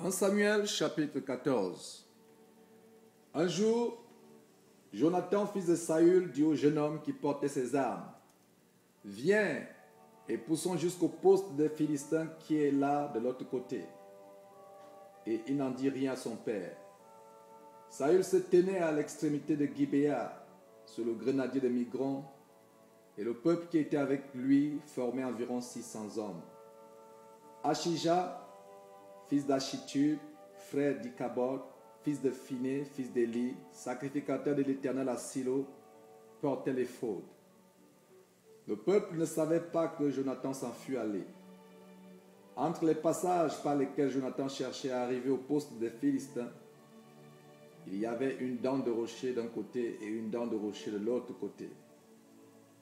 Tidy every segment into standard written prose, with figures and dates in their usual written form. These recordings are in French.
1 Samuel chapitre 14. Un jour, Jonathan, fils de Saül, dit au jeune homme qui portait ses armes, « Viens et poussons jusqu'au poste des Philistins qui est là de l'autre côté. » Et il n'en dit rien à son père. Saül se tenait à l'extrémité de Gibéa, sur le grenadier de Migron, et le peuple qui était avec lui formait environ 600 hommes. Achija, fils d'Achitub, frère d'Ichabod, fils de Phiné, fils d'Éli, sacrificateur de l'Éternel à Silo, portait l'éphod. Le peuple ne savait pas que Jonathan s'en fût allé. Entre les passages par lesquels Jonathan cherchait à arriver au poste des Philistins, il y avait une dent de rocher d'un côté et une dent de rocher de l'autre côté,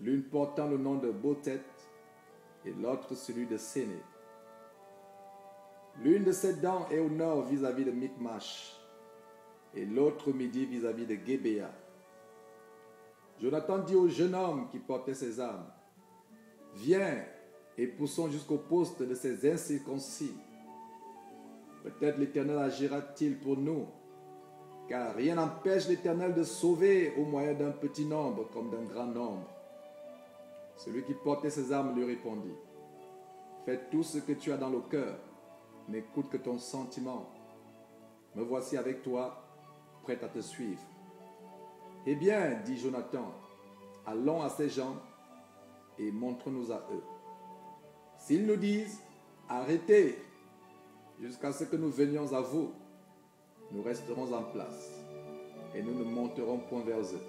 l'une portant le nom de Botet et l'autre celui de Séné. L'une de ces dents est au nord vis-à-vis de Michmash et l'autre au midi vis-à-vis de Gébéa. Jonathan dit au jeune homme qui portait ses armes, « Viens et poussons jusqu'au poste de ces incirconcis. Peut-être l'Éternel agira-t-il pour nous, car rien n'empêche l'Éternel de sauver au moyen d'un petit nombre comme d'un grand nombre. » Celui qui portait ses armes lui répondit, « Fais tout ce que tu as dans le cœur, n'écoute que ton sentiment. Me voici avec toi, prêt à te suivre. » « Eh bien, dit Jonathan, allons à ces gens et montrons-nous à eux. S'ils nous disent, arrêtez jusqu'à ce que nous venions à vous, nous resterons en place et nous ne monterons point vers eux.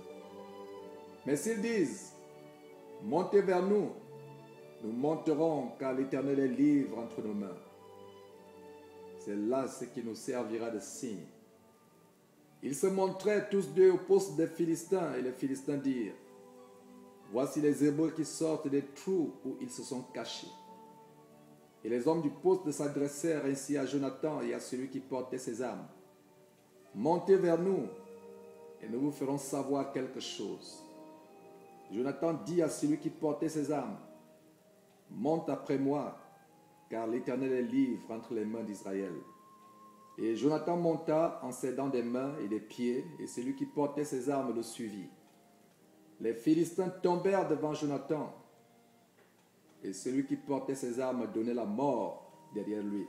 Mais s'ils disent, montez vers nous, nous monterons car l'Éternel est libre entre nos mains. C'est là ce qui nous servira de signe. Ils se montrèrent tous deux au poste des Philistins, et les Philistins dirent, « Voici les Hébreux qui sortent des trous où ils se sont cachés. » Et les hommes du poste s'adressèrent ainsi à Jonathan et à celui qui portait ses armes. « Montez vers nous, et nous vous ferons savoir quelque chose. » Jonathan dit à celui qui portait ses armes, « Monte après moi, car l'Éternel est libre entre les mains d'Israël. » Et Jonathan monta en s'aidant des mains et des pieds, et celui qui portait ses armes le suivit. Les Philistins tombèrent devant Jonathan, et celui qui portait ses armes donnait la mort derrière lui.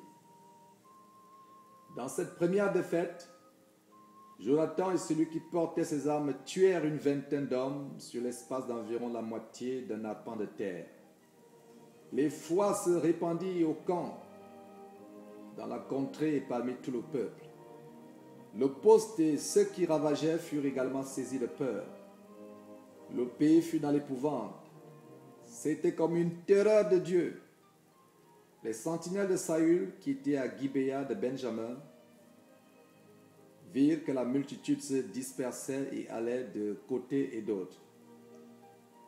Dans cette première défaite, Jonathan et celui qui portait ses armes tuèrent une vingtaine d'hommes sur l'espace d'environ la moitié d'un arpent de terre. L'effroi se répandit au camp, dans la contrée et parmi tout le peuple. Le poste et ceux qui ravageaient furent également saisis de peur. Le pays fut dans l'épouvante. C'était comme une terreur de Dieu. Les sentinelles de Saül, qui étaient à Gibéa de Benjamin, virent que la multitude se dispersait et allait de côté et d'autre.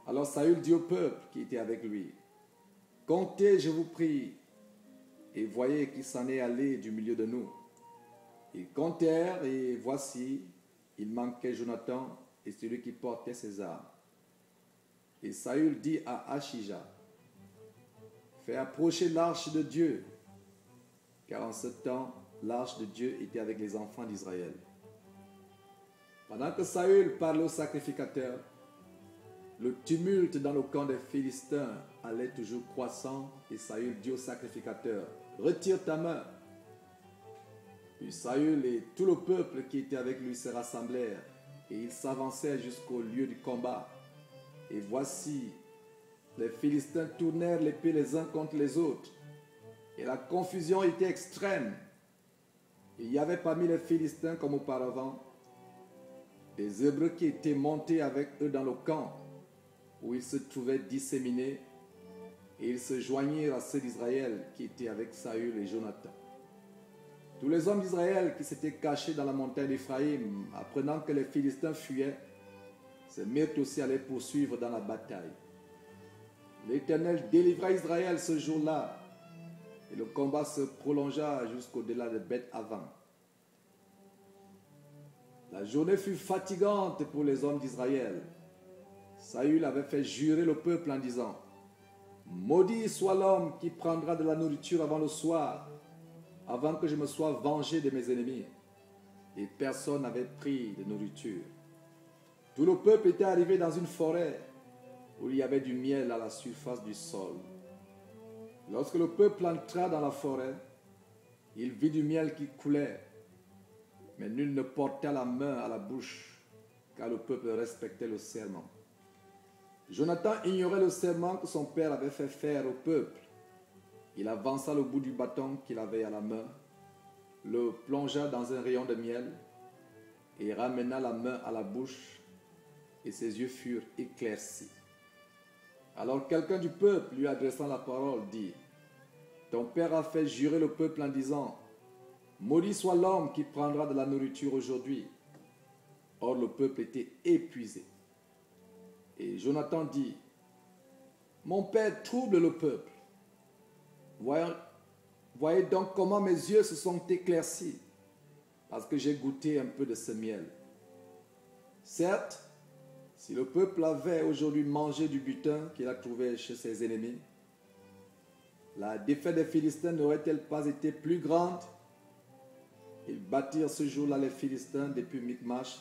Alors Saül dit au peuple qui était avec lui, « Comptez, je vous prie, et voyez qu'il s'en est allé du milieu de nous. » Ils comptèrent, et voici, il manquait Jonathan et celui qui portait ses armes. Et Saül dit à Achija, « Fais approcher l'arche de Dieu, car en ce temps, l'arche de Dieu était avec les enfants d'Israël. » Pendant que Saül parlait au sacrificateur, le tumulte dans le camp des Philistins allait toujours croissant, et Saül dit au sacrificateur, « Retire ta main. » Puis Saül et tout le peuple qui était avec lui se rassemblèrent, et ils s'avancèrent jusqu'au lieu du combat. Et voici, les Philistins tournèrent l'épée les uns contre les autres, et la confusion était extrême. Il y avait parmi les Philistins, comme auparavant, des Hébreux qui étaient montés avec eux dans le camp, où ils se trouvaient disséminés, et ils se joignirent à ceux d'Israël qui étaient avec Saül et Jonathan. Tous les hommes d'Israël qui s'étaient cachés dans la montagne d'Éphraïm, apprenant que les Philistins fuyaient, se mirent aussi à les poursuivre dans la bataille. L'Éternel délivra Israël ce jour-là, et le combat se prolongea jusqu'au-delà de Beth-Aven. La journée fut fatigante pour les hommes d'Israël. Saül avait fait jurer le peuple en disant, « Maudit soit l'homme qui prendra de la nourriture avant le soir, avant que je me sois vengé de mes ennemis, et personne n'avait pris de nourriture. Tout le peuple était arrivé dans une forêt où il y avait du miel à la surface du sol. Lorsque le peuple entra dans la forêt, il vit du miel qui coulait, mais nul ne porta la main à la bouche, car le peuple respectait le serment. Jonathan ignorait le serment que son père avait fait faire au peuple. Il avança le bout du bâton qu'il avait à la main, le plongea dans un rayon de miel et ramena la main à la bouche, et ses yeux furent éclaircis. Alors quelqu'un du peuple, lui adressant la parole, dit: ton père a fait jurer le peuple en disant: maudit soit l'homme qui prendra de la nourriture aujourd'hui. Or le peuple était épuisé. Et Jonathan dit: mon père trouble le peuple. Voyez donc comment mes yeux se sont éclaircis, parce que j'ai goûté un peu de ce miel. Certes, si le peuple avait aujourd'hui mangé du butin qu'il a trouvé chez ses ennemis, la défaite des Philistins n'aurait-elle pas été plus grande? Ils battirent ce jour-là les Philistins depuis Michmash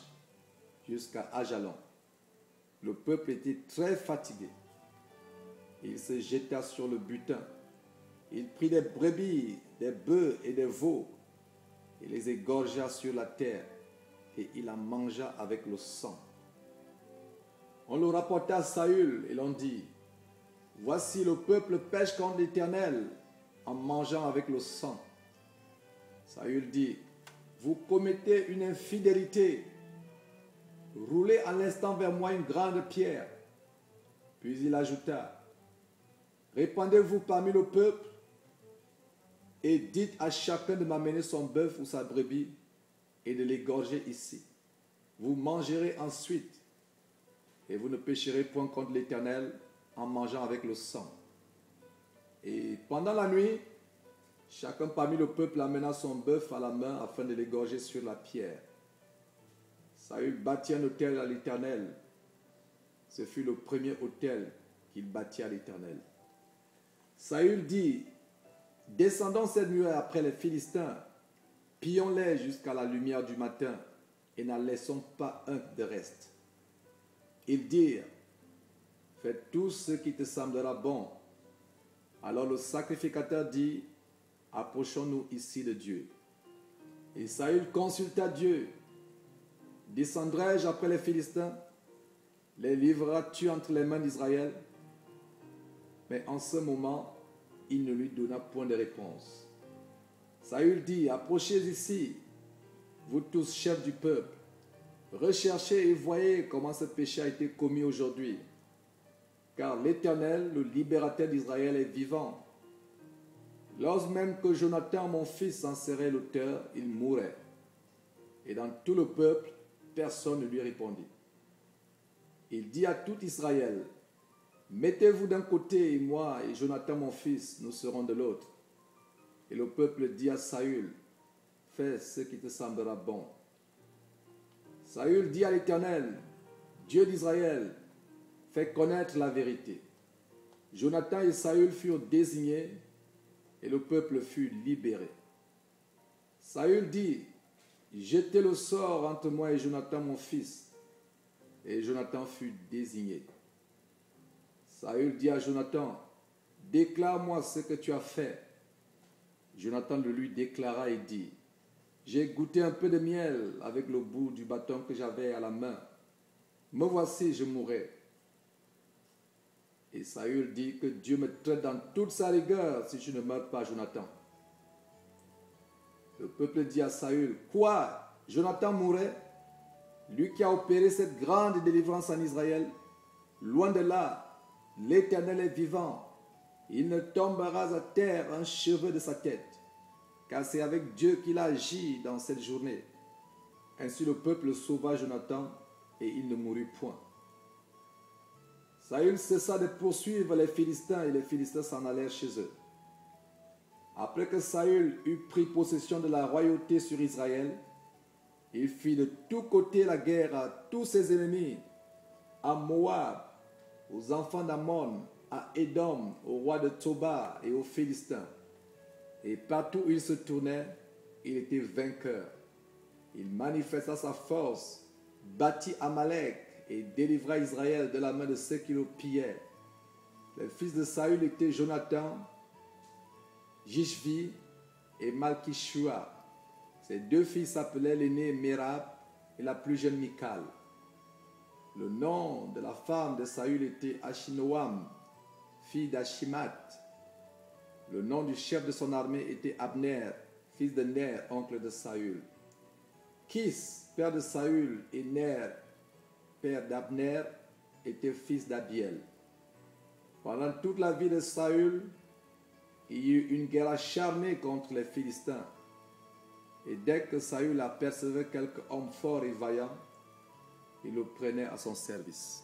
jusqu'à Ajalon. Le peuple était très fatigué. Il se jeta sur le butin. Il prit des brebis, des bœufs et des veaux et les égorgea sur la terre, et il en mangea avec le sang. On le rapporta à Saül et l'on dit: voici le peuple pêche contre l'Éternel en mangeant avec le sang. Saül dit: vous commettez une infidélité. Roulez à l'instant vers moi une grande pierre. Puis il ajouta: répandez-vous parmi le peuple et dites à chacun de m'amener son bœuf ou sa brebis et de l'égorger ici. Vous mangerez ensuite et vous ne pécherez point contre l'Éternel en mangeant avec le sang. Et pendant la nuit, chacun parmi le peuple amena son bœuf à la main afin de l'égorger sur la pierre. Saül bâtit un autel à l'Éternel. Ce fut le premier autel qu'il bâtit à l'Éternel. Saül dit: descendons cette nuit après les Philistins, pillons-les jusqu'à la lumière du matin et n'en laissons pas un de reste. Ils dirent: fais tout ce qui te semblera bon. Alors le sacrificateur dit: approchons-nous ici de Dieu. Et Saül consulta Dieu: descendrai-je après les Philistins? Les livreras-tu entre les mains d'Israël? Mais en ce moment, il ne lui donna point de réponse. Saül dit: approchez ici, vous tous chefs du peuple. Recherchez et voyez comment ce péché a été commis aujourd'hui. Car l'Éternel, le libérateur d'Israël, est vivant. Lors même que Jonathan, mon fils, en serait l'auteur, il mourait. Et dans tout le peuple, personne ne lui répondit. Il dit à tout Israël: mettez-vous d'un côté et moi et Jonathan mon fils, nous serons de l'autre. Et le peuple dit à Saül: fais ce qui te semblera bon. Saül dit à l'Éternel, Dieu d'Israël: fais connaître la vérité. Jonathan et Saül furent désignés et le peuple fut libéré. Saül dit: jetez le sort entre moi et Jonathan mon fils. Et Jonathan fut désigné. Saül dit à Jonathan: déclare-moi ce que tu as fait. Jonathan le lui déclara et dit: j'ai goûté un peu de miel avec le bout du bâton que j'avais à la main. Me voici, je mourrai. Et Saül dit: que Dieu me traite dans toute sa rigueur si je ne meurs pas, Jonathan. Le peuple dit à Saül: quoi? Jonathan mourrait? Lui qui a opéré cette grande délivrance en Israël? Loin de là, l'Éternel est vivant. Il ne tombera à terre un cheveu de sa tête, car c'est avec Dieu qu'il a agi dans cette journée. Ainsi le peuple sauva Jonathan et il ne mourut point. Saül cessa de poursuivre les Philistins et les Philistins s'en allèrent chez eux. Après que Saül eut pris possession de la royauté sur Israël, il fit de tous côtés la guerre à tous ses ennemis, à Moab, aux enfants d'Ammon, à Édom, au roi de Toba et aux Philistins. Et partout où il se tournait, il était vainqueur. Il manifesta sa force, battit Amalek et délivra Israël de la main de ceux qui le pillaient. Les fils de Saül étaient Jonathan, Jishvi et Malkishua. Ses deux filles s'appelaient l'aînée Merab et la plus jeune Michal. Le nom de la femme de Saül était Achinoam, fille d'Achimat. Le nom du chef de son armée était Abner, fils de Ner, oncle de Saül. Kis, père de Saül, et Ner, père d'Abner, étaient fils d'Abiel. Pendant toute la vie de Saül, il y eut une guerre acharnée contre les Philistins. Et dès que Saül apercevait quelque homme fort et vaillant, il le prenait à son service.